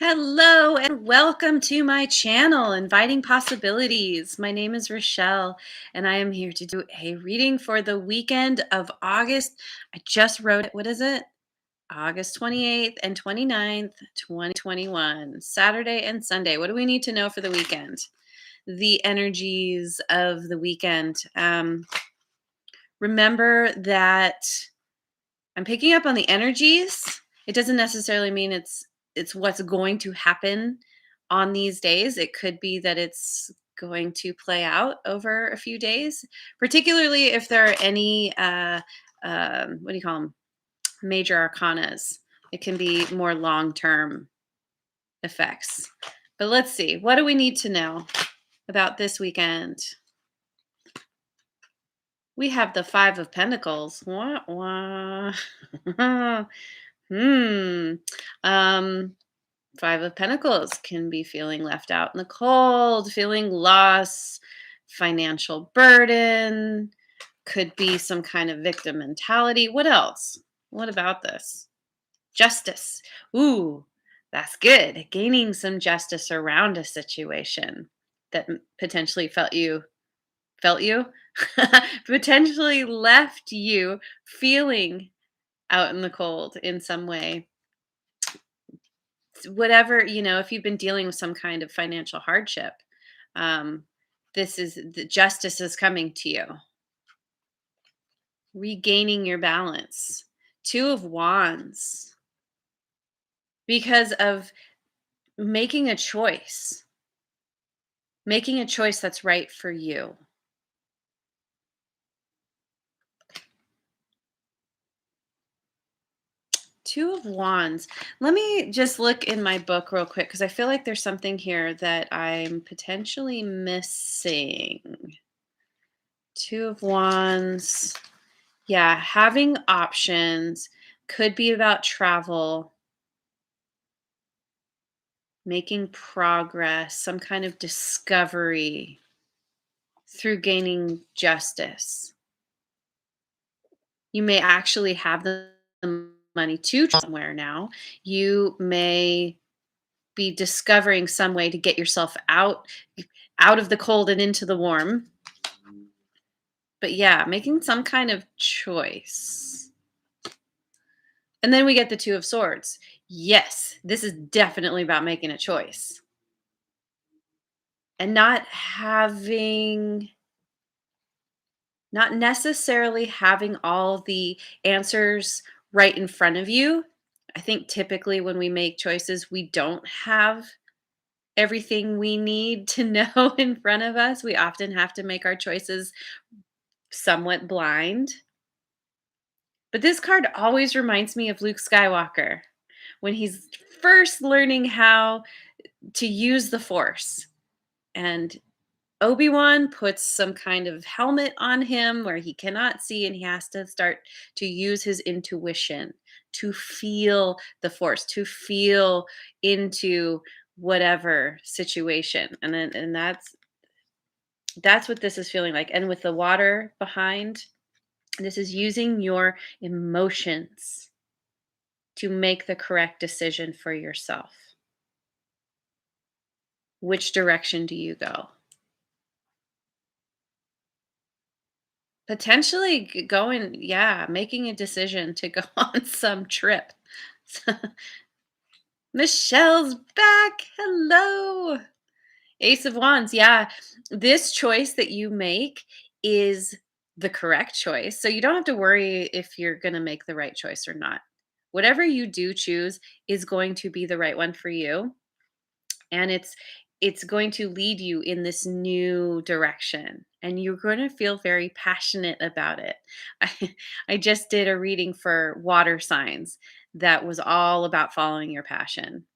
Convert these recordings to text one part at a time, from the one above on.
Hello and welcome to my channel, Inviting Possibilities. My name is Rochelle and I am here to do a reading for the weekend of August. I just wrote it. What is it? August 28th and 29th, 2021, Saturday and Sunday. What do we need to know for the weekend? The energies of the weekend. Remember that I'm picking up on the energies. It doesn't necessarily mean it's what's going to happen on these days. It could be that it's going to play out over a few days, particularly if there are any what do you call them? Major arcanas. It can be more long-term effects. But let's see. What do we need to know about this weekend? We have the Five of Pentacles. Wah, wah. Hmm. Um, Five of Pentacles can be feeling left out in the cold, feeling loss, financial burden, could be some kind of victim mentality. What else? What about this? Justice. Ooh, that's good. Gaining some justice around a situation that potentially felt you potentially left you feeling out in the cold in some way. Whatever, if you've been dealing with some kind of financial hardship, um, this is the justice is coming to you. Regaining your balance. Two of Wands. Because of making a choice. Making a choice that's right for you. Two of Wands. Let me just look in my book real quick because I feel like there's something here that I'm potentially missing. Two of Wands. Yeah, having options could be about travel, making progress, some kind of discovery through gaining justice. You may actually have the money to travel somewhere now. You may be discovering some way to get yourself out of the cold and into the warm. But yeah, making some kind of choice. And then we get the Two of Swords. Yes, this is definitely about making a choice and not necessarily having all the answers right in front of you. I think typically when we make choices, we don't have everything we need to know in front of us. We often have to make our choices somewhat blind. But this card always reminds me of Luke Skywalker when he's first learning how to use the Force. And Obi-Wan puts some kind of helmet on him where he cannot see, and he has to start to use his intuition to feel the Force, to feel into whatever situation. And that's what this is feeling like. And with the water behind, this is using your emotions to make the correct decision for yourself. Which direction do you go? Potentially going, yeah, making a decision to go on some trip. Michelle's back. Hello. Ace of Wands. Yeah. This choice that you make is the correct choice. So you don't have to worry if you're going to make the right choice or not. Whatever you do choose is going to be the right one for you. And it's going to lead you in this new direction, and you're going to feel very passionate about it. I just did a reading for water signs that was all about following your passion,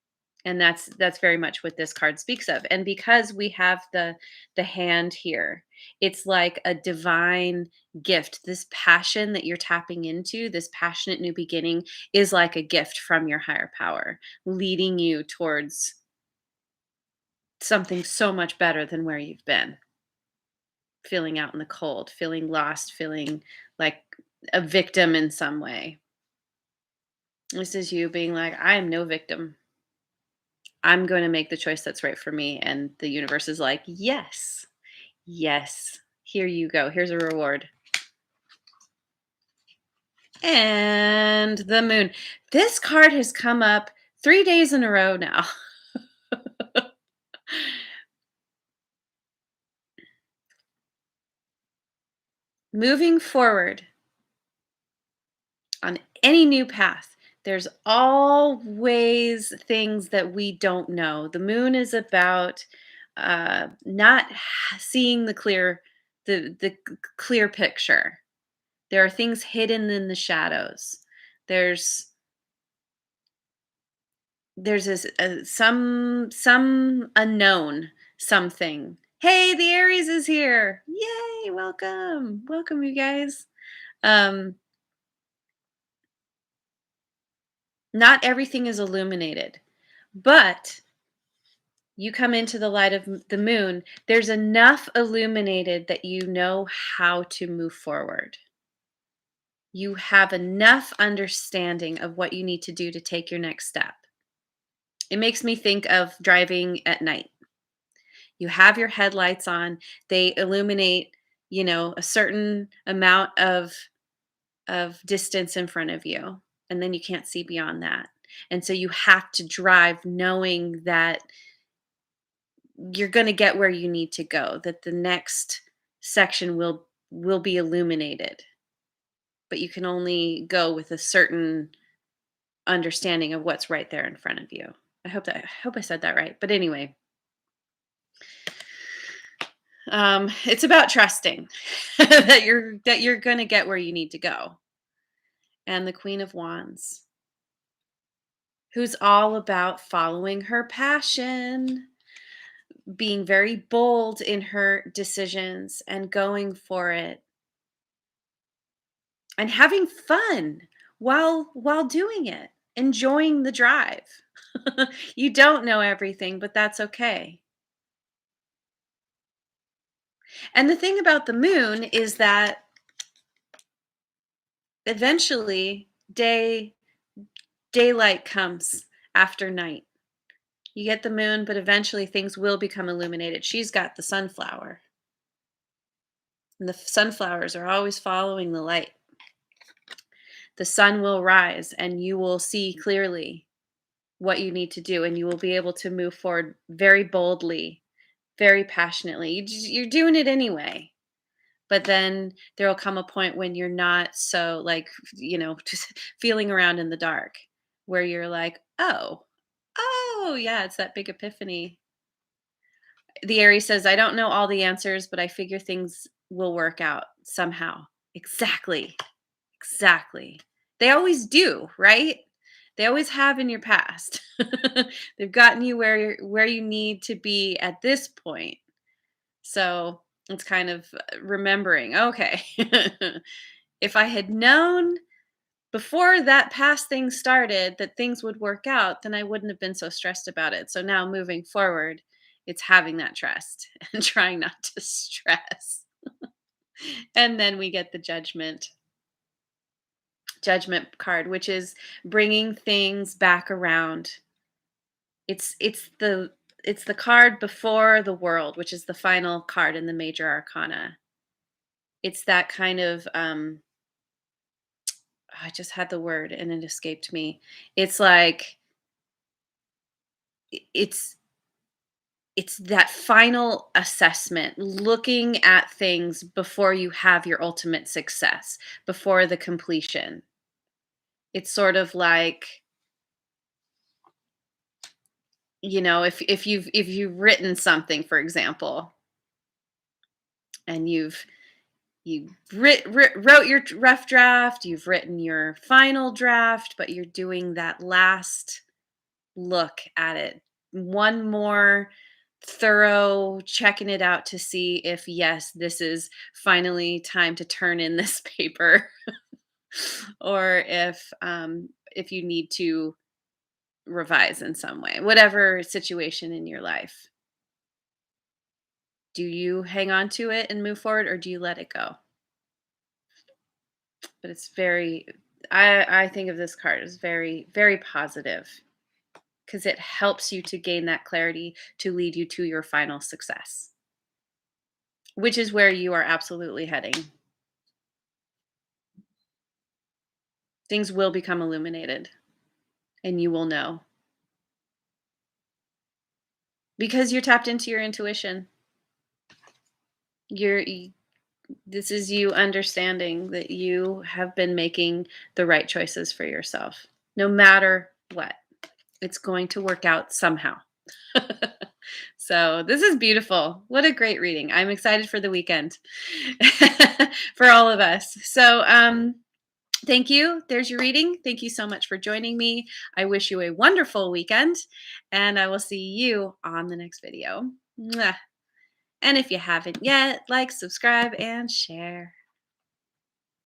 and that's very much what this card speaks of. And because we have the hand here, it's like a divine gift. This passion that you're tapping into, this passionate new beginning, is like a gift from your higher power, leading you towards something so much better than where you've been. Feeling out in the cold, feeling lost, feeling like a victim in some way. This is you being like, I am no victim. I'm going to make the choice that's right for me. And the universe is like, yes, yes, here you go. Here's a reward. And the moon. This card has come up 3 days in a row now. Moving forward on any new path, there's always things that we don't know. The moon is about not seeing the clear picture. There are things hidden in the shadows. There's there's some unknown something. Hey, the Aries is here! Yay! Welcome, welcome, you guys. Um, Not everything is illuminated, but you come into the light of the moon. There's enough illuminated that you know how to move forward. You have enough understanding of what you need to do to take your next step. It makes me think of driving at night. You have your headlights on, they illuminate, a certain amount of distance in front of you, and then you can't see beyond that. And so you have to drive knowing that you're going to get where you need to go, that the next section will be illuminated, but you can only go with a certain understanding of what's right there in front of you. I hope I said that right. But anyway, it's about trusting that you're going to get where you need to go. And the Queen of Wands, who's all about following her passion, being very bold in her decisions and going for it and having fun while doing it, enjoying the drive. You don't know everything, but that's okay. And the thing about the moon is that eventually daylight comes after night. You get the moon, but eventually things will become illuminated. She's got the sunflower, and the sunflowers are always following the light. The sun will rise, and you will see clearly what you need to do, and you will be able to move forward very boldly, very passionately. You're doing it anyway. But then there will come a point when you're not so like, just feeling around in the dark, where you're like, oh, yeah, it's that big epiphany. The Aries says, I don't know all the answers, but I figure things will work out somehow. Exactly. Exactly. They always do, right? They always have in your past. They've gotten you where you need to be at this point. So it's kind of remembering, okay, if I had known before that past thing started that things would work out, then I wouldn't have been so stressed about it. So now moving forward, it's having that trust and trying not to stress. And then we get the judgment card, which is bringing things back around. It's the card before the world, which is the final card in the major arcana. It's that kind of I just had the word and it escaped me. It's like it's it's that final assessment, looking at things before you have your ultimate success, before the completion. It's sort of like, if you've written something, for example, and you wrote your rough draft, you've written your final draft, but you're doing that last look at it, one more thorough checking it out to see if, yes, this is finally time to turn in this paper, or if you need to revise in some way, whatever situation in your life. Do you hang on to it and move forward, or do you let it go? But it's very, I think of this card as very, very positive, because it helps you to gain that clarity to lead you to your final success, which is where you are absolutely heading. Things will become illuminated and you will know because you're tapped into your intuition. This is you understanding that you have been making the right choices for yourself. No matter what, it's going to work out somehow. So, this is beautiful. What a great reading. I'm excited for the weekend for all of us. So, thank you. There's your reading. Thank you so much for joining me. I wish you a wonderful weekend, and I will see you on the next video. Mwah. And if you haven't yet, like, subscribe, and share.